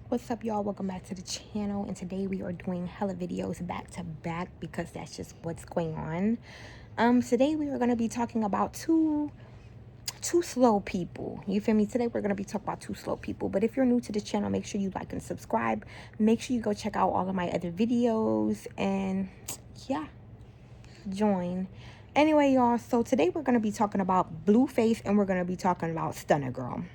What's up, y'all? Welcome back to the channel, and today we are doing hella videos back to back because that's just what's going on. Today we are going to be talking about two slow people. You feel me? Today we're going to be talking about two slow people. But if you're new to the channel, make sure you like and subscribe. Make sure you go check out all of my other videos, and yeah, join. Anyway, y'all, so today we're going to be talking about Blueface, and we're going to be talking about Stunna Girl.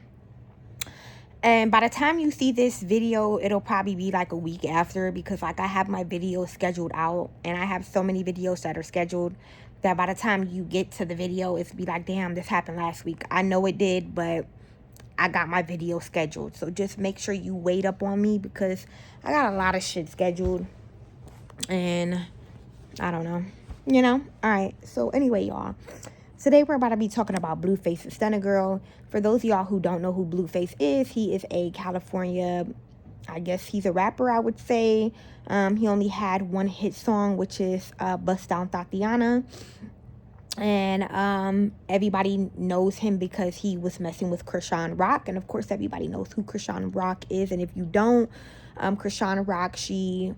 And by the time you see this video, it'll probably be like a week after, because like I have my videos scheduled out, and I have so many videos that are scheduled that by the time you get to the video, it's be like, damn, this happened last week. I know it did, but I got my video scheduled. So just make sure you wait up on me, because I got a lot of shit scheduled, and I don't know, all right. So anyway, y'all, today we're about to be talking about Blueface and Stunna Girl. For those of y'all who don't know who Blueface is, he is a California, I guess he's a rapper, I would say. He only had one hit song, which is Bust Down Tatiana. And everybody knows him because he was messing with Krishan Rock. And of course, everybody knows who Krishan Rock is. And if you don't, Krishan Rock, she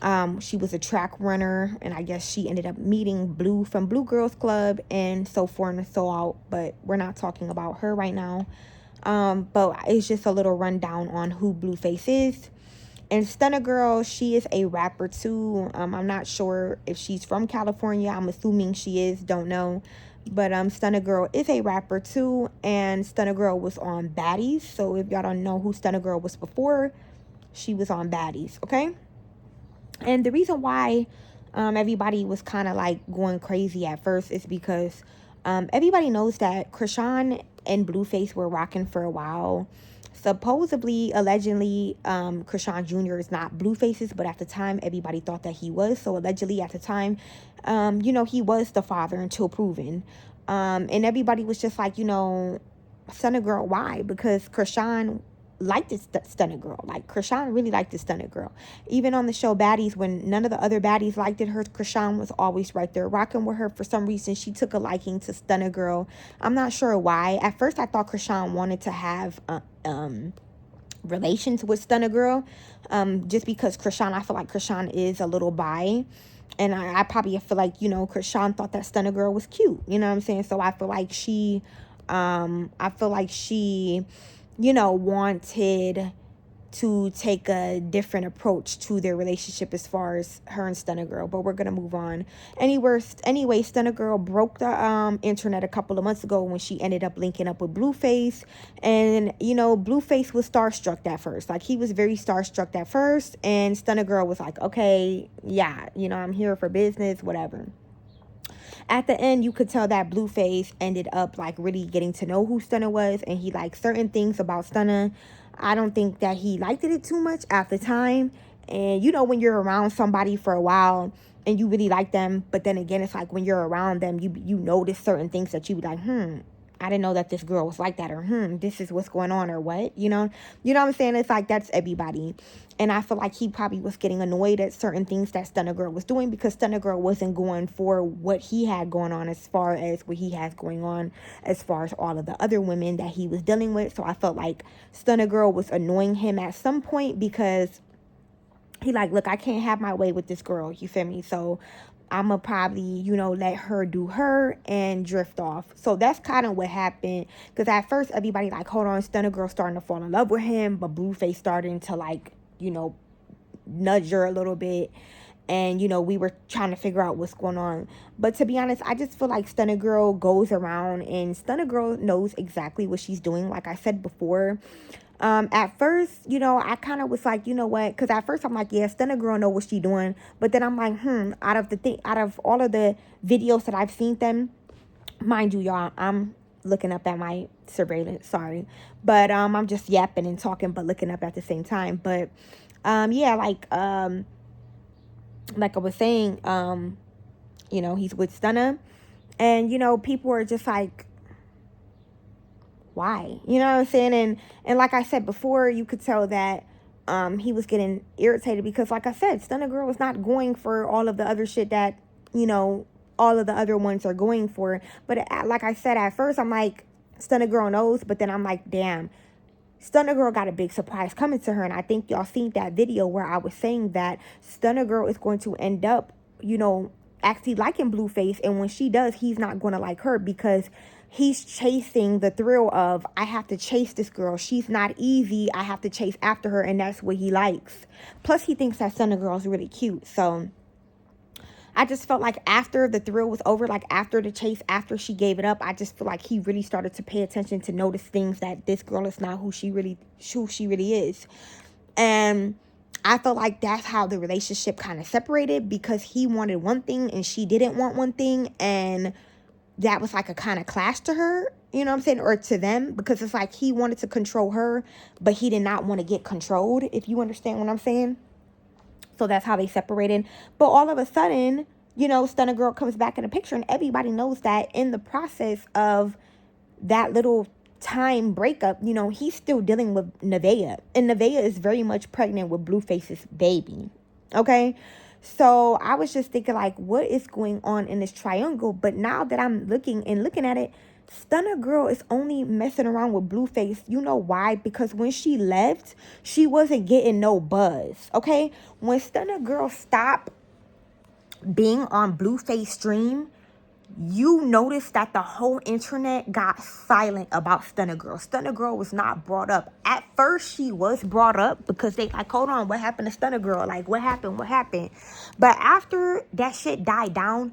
was a track runner, and I guess she ended up meeting Blue from Blue Girls Club and so forth and so out. But we're not talking about her right now. But it's just a little rundown on who Blueface is. And Stunna Girl, she is a rapper too. I'm not sure if she's from California. I'm assuming she is. Don't know. But Stunna Girl is a rapper too. And Stunna Girl was on Baddies. So if y'all don't know who Stunna Girl was before, she was on Baddies. Okay. And the reason why everybody was kind of like going crazy at first is because everybody knows that Krishan and Blueface were rocking for a while. Supposedly, allegedly, Krishan Jr. is not Blueface's, but at the time, everybody thought that he was. So allegedly, at the time, he was the father until proven. And everybody was just like, Stunna Girl, why? Because Krishan liked this Stunna Girl. Like, Krishan really liked this Stunna Girl. Even on the show Baddies, when none of the other baddies liked it, Krishan was always right there rocking with her. For some reason, she took a liking to Stunna Girl. I'm not sure why. At first, I thought Krishan wanted to have relations with Stunna Girl, just because I feel like Krishan is a little bi. And I probably feel like, Krishan thought that Stunna Girl was cute. You know what I'm saying? So I feel like she wanted to take a different approach to their relationship as far as her and Stunna Girl. But we're gonna move on. Anyway, Stunna Girl broke the internet a couple of months ago when she ended up linking up with Blueface. And Blueface was starstruck at first. Like, he was very starstruck at first, and Stunna Girl was like, okay, yeah, I'm here for business, whatever. At the end, you could tell that Blueface ended up like really getting to know who Stunna was, and he liked certain things about Stunna. I don't think that he liked it too much at the time. And when you're around somebody for a while and you really like them, but then again, it's like when you're around them, you notice certain things that you be like, I didn't know that this girl was like that, or this is what's going on, or what, you know what I'm saying? It's like, that's everybody. And I feel like he probably was getting annoyed at certain things that Stunna Girl was doing, because Stunna Girl wasn't going for what he had going on as far as what he has going on as far as all of the other women that he was dealing with. So I felt like Stunna Girl was annoying him at some point, because he like, look, I can't have my way with this girl, you feel me? So I'm gonna probably, let her do her and drift off. So that's kind of what happened. Because at first, everybody like, hold on, Stunna Girl starting to fall in love with him, but Blueface starting to like, nudge her a little bit. And, we were trying to figure out what's going on. But to be honest, I just feel like Stunna Girl goes around, and Stunna Girl knows exactly what she's doing. Like I said before, at first, I kind of was like, you know what? Because at first I'm like, yeah, Stunna Girl know what she doing. But then I'm like, out of all of the videos that I've seen them, mind you, y'all, I'm looking up at my surveillance, sorry. But I'm just yapping and talking, but looking up at the same time. But yeah, like I was saying, he's with Stunna. And, people are just like, why? You know what I'm saying? And like I said before, you could tell that he was getting irritated, because like I said, Stunna Girl was not going for all of the other shit that, all of the other ones are going for. But like I said, at first I'm like, Stunna Girl knows, but then I'm like, damn, Stunna Girl got a big surprise coming to her. And I think y'all seen that video where I was saying that Stunna Girl is going to end up, you know, actually liking Blueface. And when she does, he's not going to like her because he's chasing the thrill of, I have to chase this girl. She's not easy. I have to chase after her. And that's what he likes. Plus, he thinks that Stunna Girl is really cute. So I just felt like after the thrill was over, like after the chase, after she gave it up, I just feel like he really started to pay attention to notice things that this girl is not who she really is. And I felt like that's how the relationship kind of separated, because he wanted one thing and she didn't want one thing. And that was like a kind of clash to her, you know what I'm saying? Or to them, because it's like he wanted to control her, but he did not want to get controlled, if you understand what I'm saying. So that's how they separated. But all of a sudden, you know, Stunna Girl comes back in the picture, and everybody knows that in the process of that little time breakup, you know, he's still dealing with Nevaeh. And Nevaeh is very much pregnant with Blueface's baby. Okay? So I was just thinking, like, what is going on in this triangle? But now that I'm looking at it, Stunna Girl is only messing around with Blueface. You know why? Because when she left, she wasn't getting no buzz. Okay? When Stunna Girl stopped being on Blueface stream, you notice that the whole internet got silent about Stunna Girl. Stunna Girl was not brought up. At first, she was brought up because they like, hold on, what happened to Stunna Girl? Like, what happened? What happened? But after that shit died down,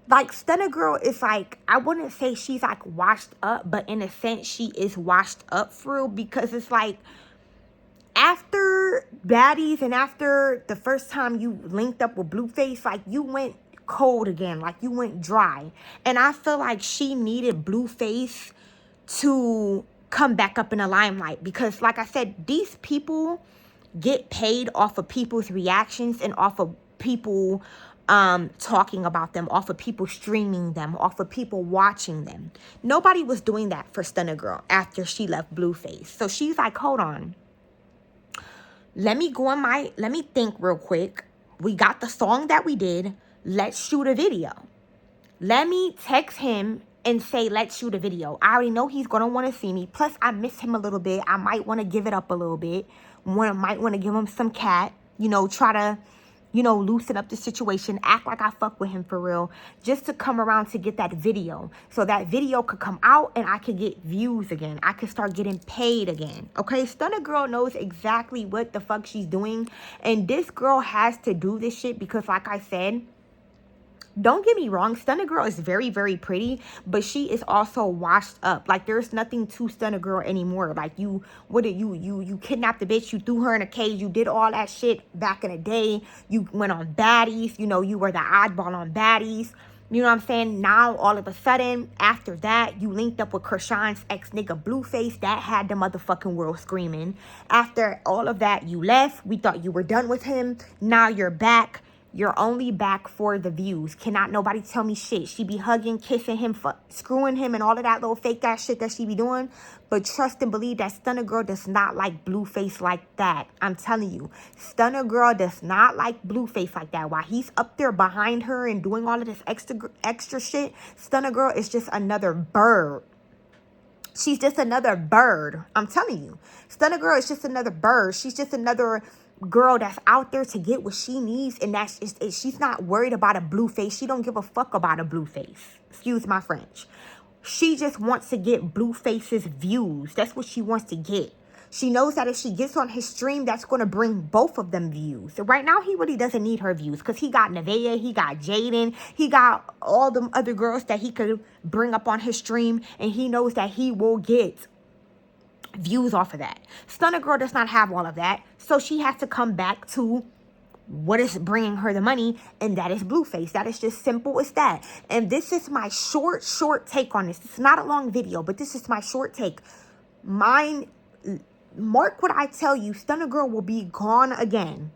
like, Stunna Girl is like, I wouldn't say she's like washed up, but in a sense, she is washed up for real, because it's like, after Baddies and after the first time you linked up with Blueface, like, you went cold again, like you went dry. And I feel like she needed Blueface to come back up in the limelight, because like I said, these people get paid off of people's reactions and off of people talking about them, off of people streaming them, off of people watching them. Nobody was doing that for Stunna Girl after she left Blueface. So she's like, hold on, let me think real quick. We got the song that we did. Let's shoot a video. Let me text him and say, let's shoot a video. I already know he's going to want to see me. Plus, I miss him a little bit. I might want to give it up a little bit. Might want to give him some cat. You know, try to, you know, loosen up the situation. Act like I fuck with him for real. Just to come around to get that video. So that video could come out and I could get views again. I could start getting paid again. Okay? Stunna Girl knows exactly what the fuck she's doing. And this girl has to do this shit because, like I said, don't get me wrong, Stunna Girl is very, very pretty, but she is also washed up. Like, there's nothing to Stunna Girl anymore. Like, you kidnapped the bitch, you threw her in a cage, you did all that shit back in the day. You went on Baddies, you know, you were the oddball on Baddies. You know what I'm saying? Now, all of a sudden, after that, you linked up with Krishan's ex-nigga Blueface. That had the motherfucking world screaming. After all of that, you left. We thought you were done with him. Now you're back. You're only back for the views. Cannot nobody tell me shit. She be hugging, kissing him, screwing him, and all of that little fake ass shit that she be doing. But trust and believe that Stunna Girl does not like Blueface like that. I'm telling you. Stunna Girl does not like Blueface like that. While he's up there behind her and doing all of this extra shit, Stunna Girl is just another bird. She's just another bird. I'm telling you. Stunna Girl is just another bird. She's just another girl that's out there to get what she needs, and that's just it. She's not worried about a Blueface. She don't give a fuck about a Blueface. Excuse my French. She just wants to get Blueface's views. That's what she wants to get. She knows that if she gets on his stream, that's going to bring both of them views. So right now, he really doesn't need her views because he got Nevaeh, he got Jaden, he got all the other girls that he could bring up on his stream, and he knows that he will get views off of that. Stunna Girl does not have all of that, so she has to come back to what is bringing her the money, and that is Blueface. That is just simple as that. And this is my short take on this. It's not a long video, but this is my short take. Mark what I tell you, Stunna Girl will be gone again.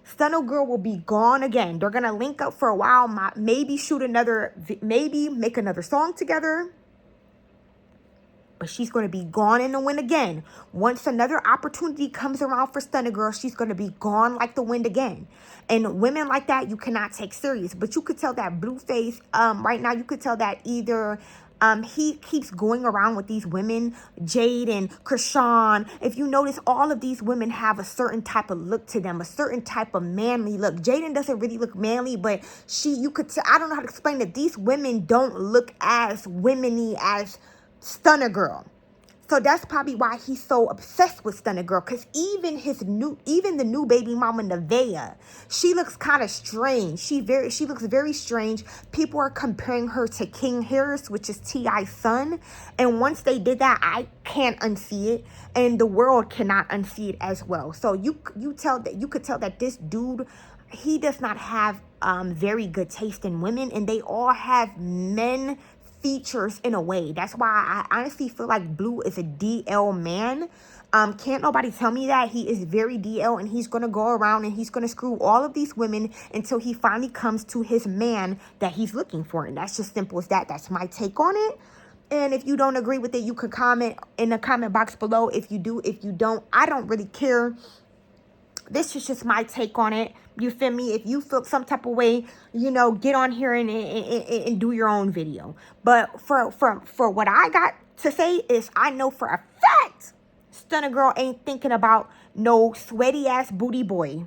Stunna Girl will be gone again. They're gonna link up for a while, maybe maybe make another song together. But she's going to be gone in the wind again. Once another opportunity comes around for Stunna Girl, she's going to be gone like the wind again. And women like that, you cannot take serious. But you could tell that Blueface, right now, you could tell that either He keeps going around with these women, Jade and Krishan. If you notice, all of these women have a certain type of look to them, a certain type of manly look. Jaden doesn't really look manly, but you could I don't know how to explain it. These women don't look as womany as Stunna Girl. So that's probably why he's so obsessed with Stunna Girl. Because even the new baby mama Nevaeh, she looks kind of strange. She looks very strange. People are comparing her to King Harris, which is T.I.'s son. And once they did that, I can't unsee it, and the world cannot unsee it as well. So you could tell that this dude, he does not have very good taste in women, and they all have men features in a way. That's why I honestly feel like Blue is a DL man. Can't nobody tell me that. He is very DL, and he's gonna go around and he's gonna screw all of these women until he finally comes to his man that he's looking for. And that's just simple as that. That's my take on it. And if you don't agree with it, you can comment in the comment box below. If you do, if you don't, I don't really care. This is just my take on it. You feel me? If you feel some type of way, get on here and do your own video. But for what I got to say is, I know for a fact Stunna Girl ain't thinking about no sweaty ass booty boy.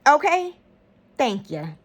Okay? Thank you.